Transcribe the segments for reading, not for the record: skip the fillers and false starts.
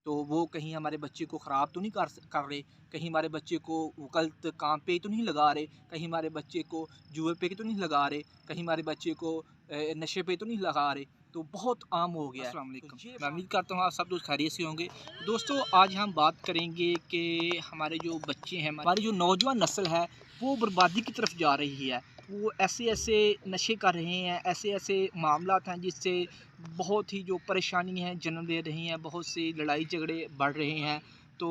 तो वो कहीं हमारे बच्चे को ख़राब तो नहीं कर रहे, कहीं हमारे बच्चे को वो गलत काम पे तो नहीं लगा रहे, कहीं हमारे बच्चे को जुए पे तो नहीं लगा रहे, कहीं हमारे बच्चे को नशे पे तो नहीं लगा रहे। तो बहुत आम हो गया है। अस्सलाम वालेकुम। मैं उम्मीद करता हूँ आप सब दोस्त खैरियत से होंगे। दोस्तों, आज हम बात करेंगे कि हमारे जो बच्चे हैं, हमारी जो नौजवान नस्ल है, वो बर्बादी की तरफ जा रही है। वो ऐसे-ऐसे नशे कर रहे हैं, ऐसे-ऐसे मामलात हैं जिससे बहुत ही जो परेशानी है जन्म ले रही हैं, बहुत सी लड़ाई झगड़े बढ़ रहे हैं। तो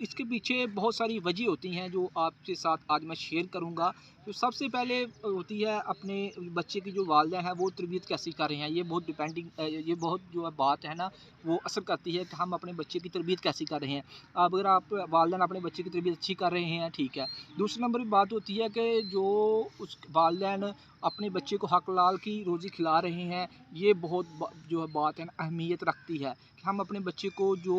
इसके पीछे बहुत सारी वजह होती हैं जो आपके साथ आज मैं शेयर करूंगा। तो सबसे पहले होती है अपने बच्चे की जो वालिदैन है वो तरबियत कैसी कर रहे हैं। ये बहुत जो है बात है ना, वो असर करती है कि हम अपने बच्चे की तरबियत कैसी कर रहे हैं। अब अगर आप वालिदैन अपने बच्चे की तरबियत अच्छी कर रहे हैं, ठीक है। दूसरे नंबर की बात होती है कि जो उस वालिदैन अपने बच्चे को हक लाल की रोज़ी खिला रहे हैं, ये बहुत जो है बात है ना अहमियत रखती है कि हम अपने बच्चे को जो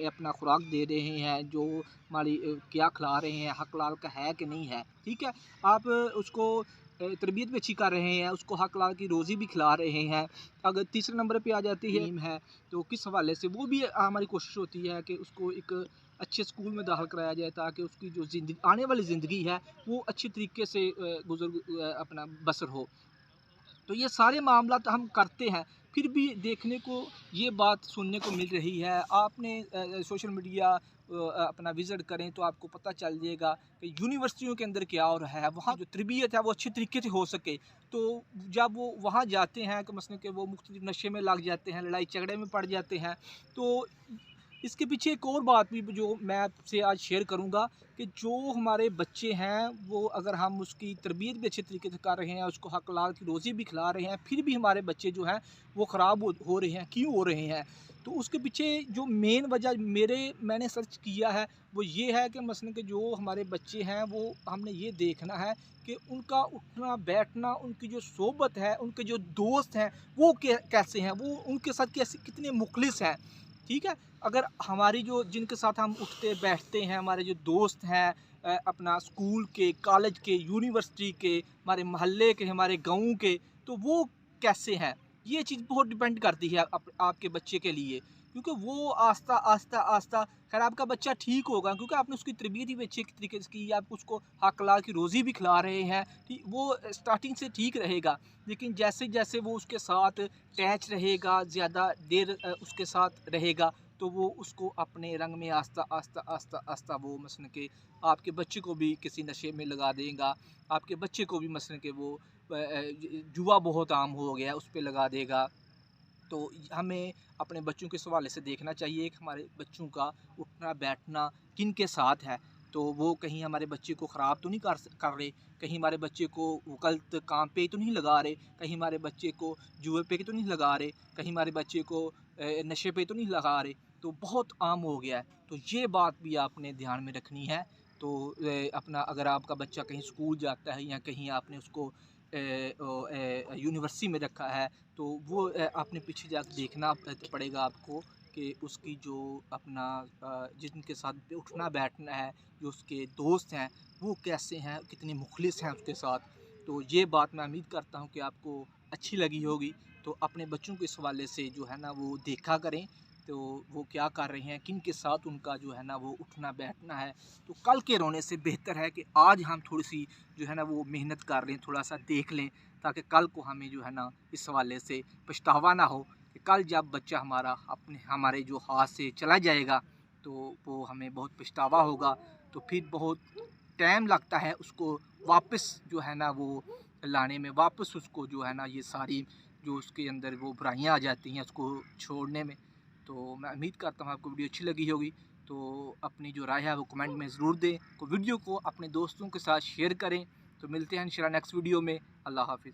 अपना खुराक दे रहे हैं, जो हमारी क्या खिला रहे हैं, हक लाल का है कि नहीं है, ठीक है। आप उसको तरबियत भी अच्छी कर रहे हैं, उसको हक लाल की रोज़ी भी खिला रहे हैं। अगर तीसरे नंबर पे आ जाती है टीम है, तो किस हवाले से वो भी हमारी कोशिश होती है कि उसको एक अच्छे स्कूल में दाखिल कराया जाए ताकि उसकी जो ज़िंदगी आने वाली ज़िंदगी है वो अच्छी तरीके से अपना बसर हो। तो ये सारे मामला तो हम करते हैं, फिर भी देखने को ये बात सुनने को मिल रही है। आपने सोशल मीडिया अपना विज़िट करें तो आपको पता चल जाएगा कि यूनिवर्सिटियों के अंदर क्या हो रहा है, वहाँ जो तरबियत है वो अच्छी तरीके से हो सके। तो जब वो वहाँ जाते हैं कि मसलन कि वो मुख्तलिफ नशे में लग जाते हैं, लड़ाई झगड़े में पड़ जाते हैं। तो इसके पीछे एक और बात भी जो मैं आपसे आज शेयर करूँगा कि जो हमारे बच्चे हैं, वो अगर हम उसकी तरबियत भी अच्छे तरीके से कर रहे हैं, उसको हक लाल की रोज़ी भी खिला रहे हैं, फिर भी हमारे बच्चे जो हैं वो ख़राब हो रहे हैं। क्यों हो रहे हैं? तो उसके पीछे जो मेन वजह मैंने सर्च किया है, वो ये है कि मसलन कि जो हमारे बच्चे हैं, वो हमने ये देखना है कि उनका उठना-बैठना, उनकी जो सोबत है, उनके जो दोस्त हैं, वो कैसे हैं? वो उनके साथ कैसे कितने मुख़लिस हैं, ठीक है? अगर हमारी जो जिनके साथ हम उठते बैठते हैं, हमारे जो दोस्त हैं, अपना स्कूल के, कॉलेज के, यूनिवर्सिटी के, हमारे मोहल्ले के, हमारे गाँव के, तो वो कैसे हैं? ये चीज़ बहुत डिपेंड करती है आपके बच्चे के लिए, क्योंकि वो आस्ता खैर आपका बच्चा ठीक होगा क्योंकि आपने उसकी तरबियत ही अच्छे तरीके से की, आप उसको हक लाल की रोज़ी भी खिला रहे हैं, ठीक वो स्टार्टिंग से ठीक रहेगा। लेकिन जैसे-जैसे वो उसके साथ अटैच रहेगा, ज़्यादा देर उसके साथ रहेगा, तो वो उसको अपने रंग में आस्ता वो मसलन कि आपके बच्चे को भी किसी नशे में लगा देगा, आपके बच्चे को भी मसलन कि वो जुआ बहुत आम हो गया है, उस पे लगा देगा। तो हमें अपने बच्चों के इस हवाले से देखना चाहिए कि हमारे बच्चों का उठना-बैठना किन के साथ है। तो वो कहीं हमारे बच्चे को ख़राब तो नहीं कर रहे, कहीं हमारे बच्चे को वो गलत काम पे तो नहीं लगा रहे, कहीं हमारे बच्चे को जुए पे तो नहीं लगा रहे, कहीं हमारे बच्चे को नशे पे तो नहीं लगा रहे। तो बहुत आम हो गया है। तो ये बात भी आपने ध्यान में रखनी है। तो अपना अगर आपका बच्चा कहीं स्कूल जाता है या कहीं आपने उसको यूनिवर्सिटी में रखा है, तो वो आपने पीछे जाके देखना पड़ेगा आपको कि उसकी जो अपना जिनके साथ उठना बैठना है, जो उसके दोस्त हैं, वो कैसे हैं, कितने मुखलिस हैं उसके साथ। तो ये बात मैं उम्मीद करता हूँ कि आपको अच्छी लगी होगी। तो अपने बच्चों को इस हवाले से जो है ना वो देखा करें, तो वो क्या कर रहे हैं, किन के साथ उनका जो है ना वो उठना बैठना है। तो कल के रोने से बेहतर है कि आज हम थोड़ी-सी जो है ना वो मेहनत कर लें, थोड़ा-सा देख लें, ताकि कल को हमें जो है ना इस हवाले से पछतावा ना हो कि कल जब बच्चा हमारा हमारे जो हाथ से चला जाएगा, तो वो हमें बहुत पछतावा होगा। तो फिर बहुत टाइम लगता है उसको वापस जो है ना वो लाने में, वापस उसको जो है ना ये सारी जो उसके अंदर वो बुराइयाँ आ जाती हैं उसको छोड़ने में। तो मैं उम्मीद करता हूँ आपको वीडियो अच्छी लगी होगी। तो अपनी जो राय है वो कमेंट में ज़रूर दें। तो वीडियो को अपने दोस्तों के साथ शेयर करें। तो मिलते हैं इंशाल्लाह नेक्स्ट वीडियो में। अल्लाह हाफ़िज़।